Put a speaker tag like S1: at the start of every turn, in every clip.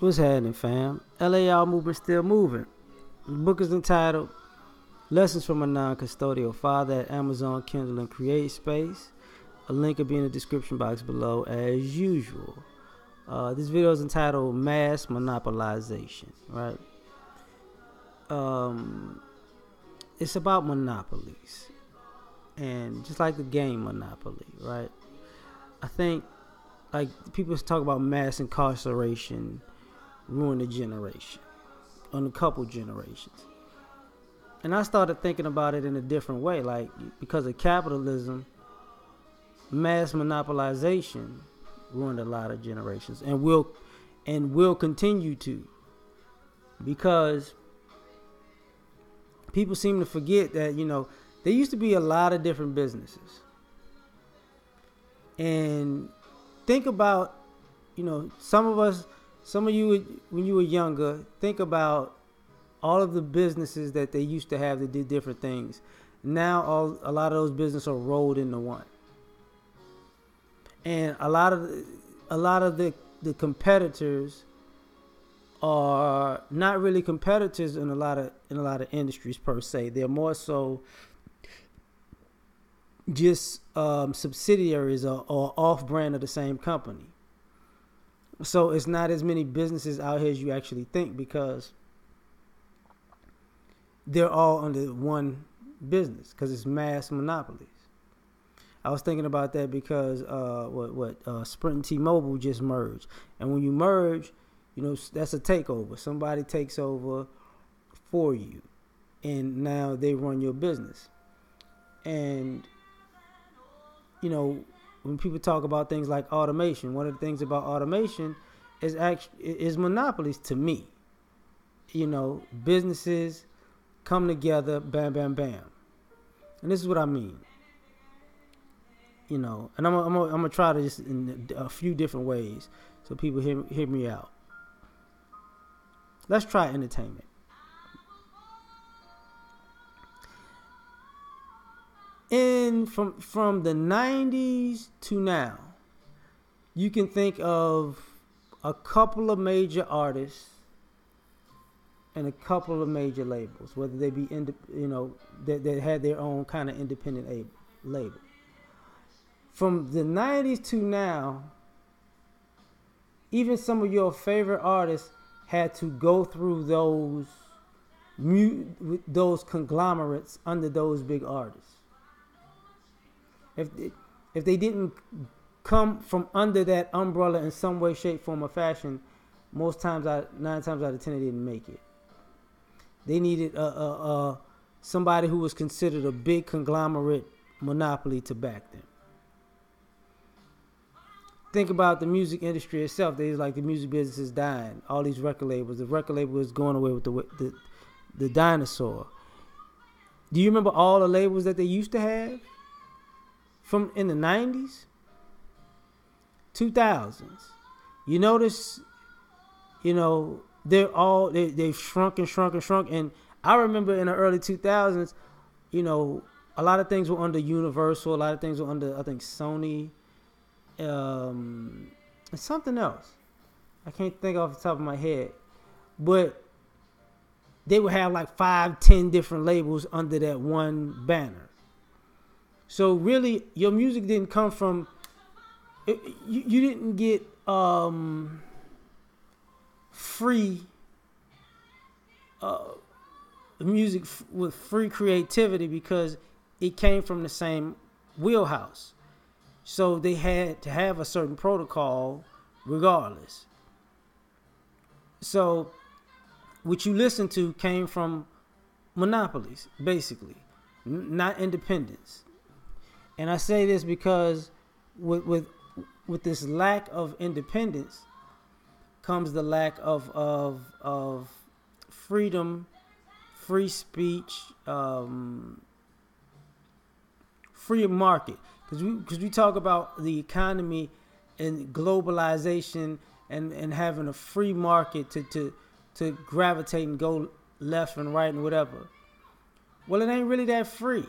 S1: What's happening, fam? L.A.R. movement still moving. The book is entitled Lessons from a Non-Custodial Father at Amazon, Kindle, and Create Space. A link will be in the description box below as usual. This video is entitled Mass Monopolization, right? It's about monopolies. And just like the game Monopoly, right? I think like people talk about mass incarceration ruin a generation, on a couple generations. And I started thinking about it in a different way, like because of capitalism, mass monopolization ruined a lot of generations, and will continue to, because people seem to forget that there used to be a lot of different businesses, and think about some of you when you were younger, think about all of the businesses that they used to have that did different things. Now a lot of those businesses are rolled into one, and a lot of the competitors are not really competitors in a lot of industries per se. They're more so just subsidiaries or off-brand of the same company. So it's not as many businesses out here as you actually think, because they're all under one business, because it's mass monopolies. I was thinking about that because Sprint and T-Mobile just merged, and when you merge, that's a takeover. Somebody takes over for you, and now they run your business. And when people talk about things like automation, one of the things about automation is monopolies to me. Businesses come together, bam, bam, bam. And this is what I mean. And I'm gonna try to just in a few different ways so people hear me out. Let's try entertainment. From the 90s to now, you can think of a couple of major artists and a couple of major labels, whether they be that had their own kind of independent label. From the 90s to now, even some of your favorite artists had to go through those conglomerates under those big artists. If they didn't come from under that umbrella in some way, shape, form, or fashion, 9 times out of 10 they didn't make it. They needed somebody who was considered a big conglomerate monopoly to back them. Think about the music industry itself. They like the music business is dying. All these record labels. The record label is going away with the dinosaur. Do you remember all the labels that they used to have from in the 90s, 2000s? You notice, they've shrunk and shrunk and shrunk. And I remember in the early 2000s, a lot of things were under Universal. A lot of things were under, I think, Sony. And something else. I can't think off the top of my head. But they would have like 5-10 different labels under that one banner. So really, your music didn't come from. You didn't get free music with free creativity, because it came from the same wheelhouse. So they had to have a certain protocol regardless. So what you listen to came from monopolies, basically, not independence. And I say this because with this lack of independence comes the lack of freedom, free speech, free market. Because we talk about the economy and globalization and having a free market to gravitate and go left and right and whatever. Well, it ain't really that free,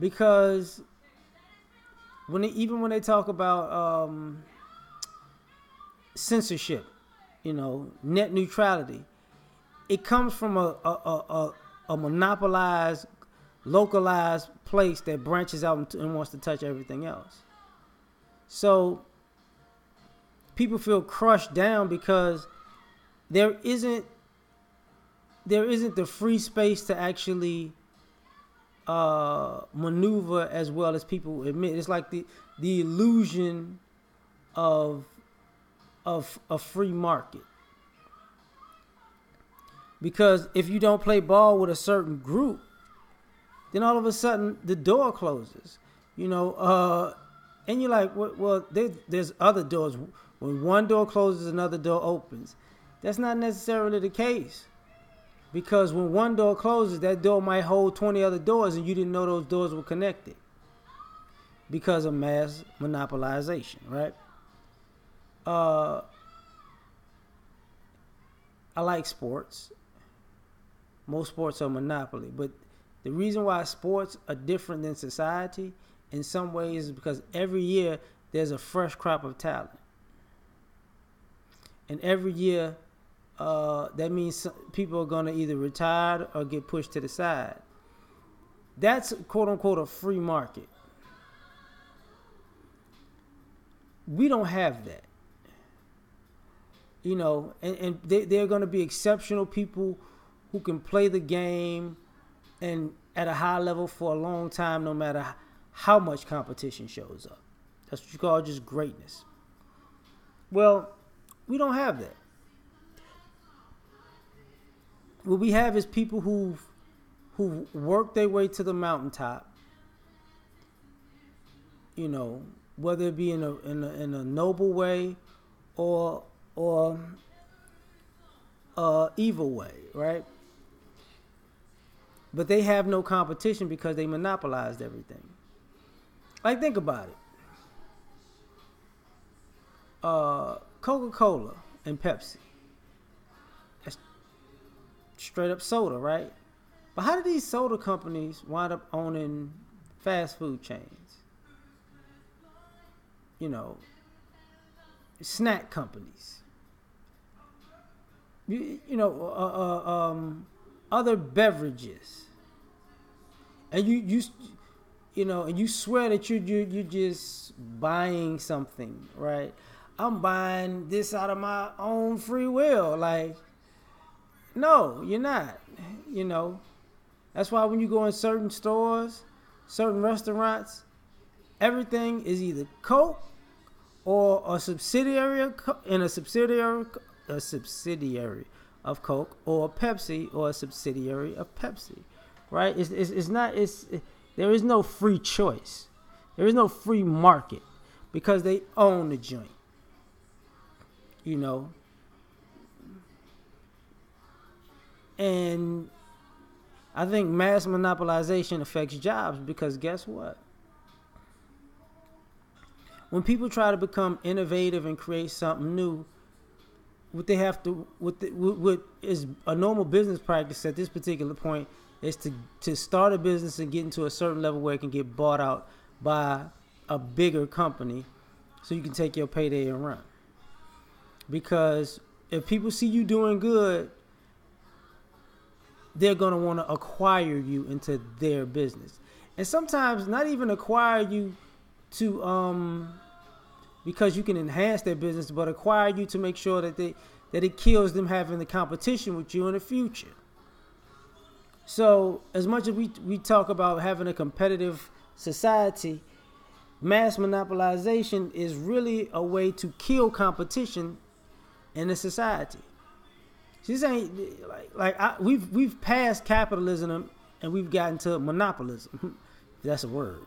S1: because even when they talk about censorship, net neutrality. It comes from a monopolized, localized place that branches out and wants to touch everything else. So people feel crushed down because there isn't the free space to actually maneuver as well as people admit. It's like the illusion of a free market. Because if you don't play ball with a certain group, then all of a sudden the door closes. And you're like, well, there's other doors. When one door closes, another door opens. That's not necessarily the case. Because when one door closes, that door might hold 20 other doors, and you didn't know those doors were connected because of mass monopolization, right? I like sports. Most sports are monopoly, but the reason why sports are different than society in some ways is because every year there's a fresh crop of talent. And every year, that means people are going to either retire or get pushed to the side. That's quote unquote a free market. We don't have that. And they're going to be exceptional people who can play the game and at a high level for a long time, no matter how much competition shows up. That's what you call just greatness. Well, we don't have that. What we have is people who worked their way to the mountaintop. Whether it be in a noble way or evil way, right? But they have no competition because they monopolized everything. Like, think about it. Coca-Cola and Pepsi. That's straight up soda, right? But how did these soda companies wind up owning fast food chains? Snack companies. Other beverages, and you swear that you're just buying something, right? I'm buying this out of my own free will. Like, no, you're not. That's why when you go in certain stores, certain restaurants, everything is either Coke or a subsidiary of Coke, or Pepsi, or a subsidiary of Pepsi, right? There is no free choice. There is no free market because they own the joint. And I think mass monopolization affects jobs because guess what? When people try to become innovative and create something new, what is a normal business practice at this particular point is to start a business and get into a certain level where it can get bought out by a bigger company so you can take your payday and run. Because if people see you doing good, they're going to want to acquire you into their business. And sometimes not even acquire you to because you can enhance their business, but acquire you to make sure that it kills them having the competition with you in the future. So as much as we talk about having a competitive society, mass monopolization is really a way to kill competition in a society. This ain't we've passed capitalism and we've gotten to monopolism. That's a word,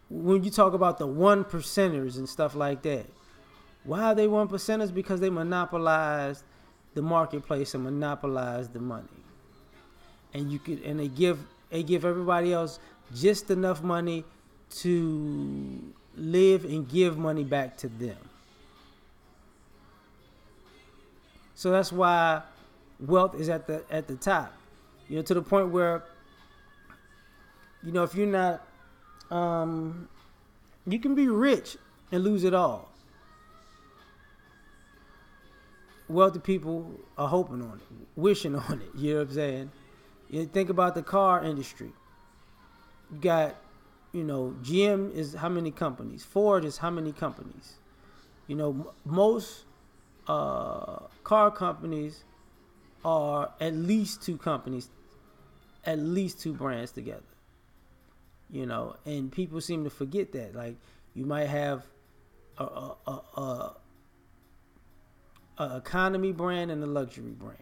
S1: When you talk about the 1%ers and stuff like that, why are they 1%ers? Because they monopolized the marketplace and monopolized the money, and they give everybody else just enough money to live and give money back to them. So that's why wealth is at the top, to the point where, if you're not, you can be rich and lose it all. wealthy people are hoping on it, wishing on it. You know what I'm saying? You think about the car industry. You got, GM is how many companies? Ford is how many companies? Most car companies are at least two companies, at least two brands together. And people seem to forget that. Like, you might have a economy brand and a luxury brand.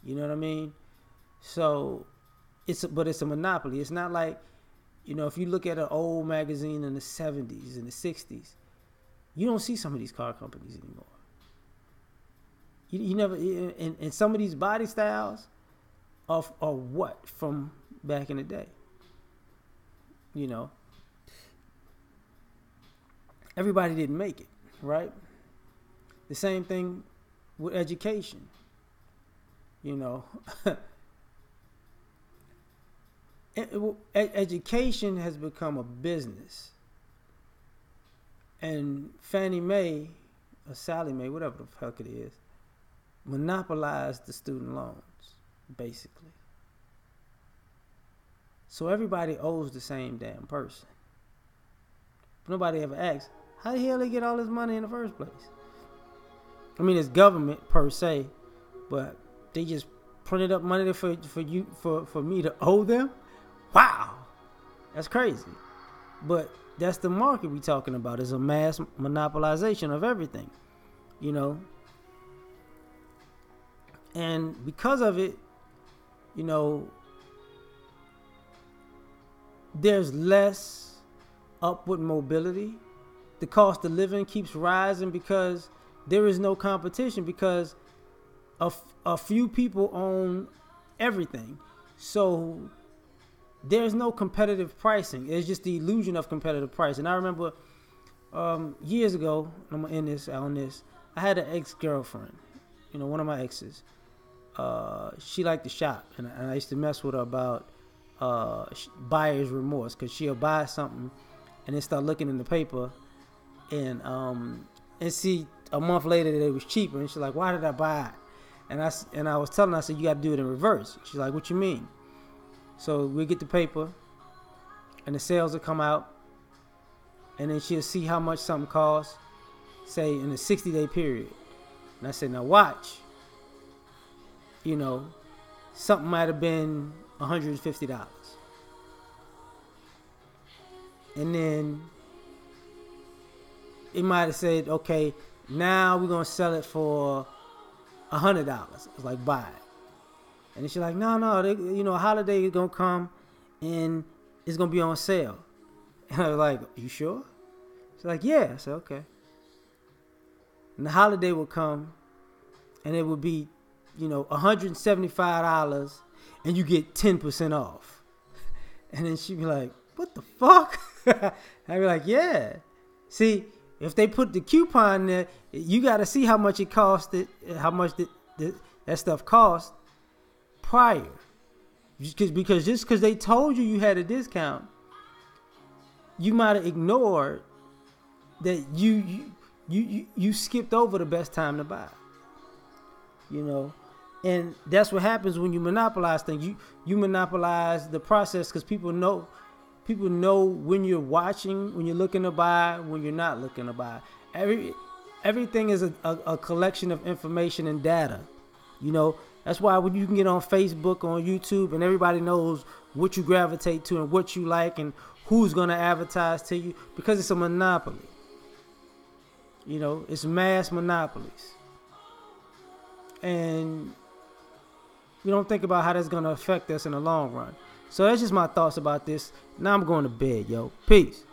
S1: You know what I mean? So it's a monopoly. It's not like, if you look at an old magazine in the 70s and the 60s, you don't see some of these car companies anymore. You never, and some of these body styles are what from back in the day. Everybody didn't make it, right? The same thing with education. Education has become a business. And Fannie Mae, or Sally Mae, whatever the fuck it is, monopolized the student loans, basically. So everybody owes the same damn person. But nobody ever asks, how the hell they get all this money in the first place? I mean, it's government per se, but they just printed up money for me to owe them? Wow, that's crazy. But that's the market we talking about. Is a mass monopolization of everything, And because of it, there's less upward mobility. The cost of living keeps rising because there is no competition, because a few people own everything. So there's no competitive pricing. It's just the illusion of competitive pricing. I remember years ago, I'm gonna end this on this. I had an ex-girlfriend, one of my exes. She liked to shop, and I used to mess with her about buyer's remorse, because she'll buy something and then start looking in the paper and see a month later that it was cheaper, and she's like, why did I buy it? And I was telling her, I said, you got to do it in reverse. She's like, what you mean? So we get the paper and the sales will come out, and then she'll see how much something costs, say in a 60-day period. And I said, now watch, something might have been $150. And then it might have said, okay, now we're going to sell it for $100. It's like, buy it. And then she's like, no, a holiday is going to come and it's going to be on sale. And I was like, you sure? She's like, yeah. I said, okay. And the holiday will come and it would be, $175 and you get 10% off. And then she'd be like, what the fuck? I'd be like, yeah. See, if they put the coupon there, you got to see how much it costed, how much that stuff cost prior. Because just because they told you had a discount, you might have ignored that you skipped over the best time to buy. And that's what happens when you monopolize things. You monopolize the process, because people know when you're watching, when you're looking to buy, when you're not looking to buy. Everything is a collection of information and data. That's why when you can get on Facebook, on YouTube, and everybody knows what you gravitate to and what you like and who's going to advertise to you, because it's a monopoly. It's mass monopolies. And we don't think about how that's going to affect us in the long run. So that's just my thoughts about this. Now I'm going to bed, yo. Peace.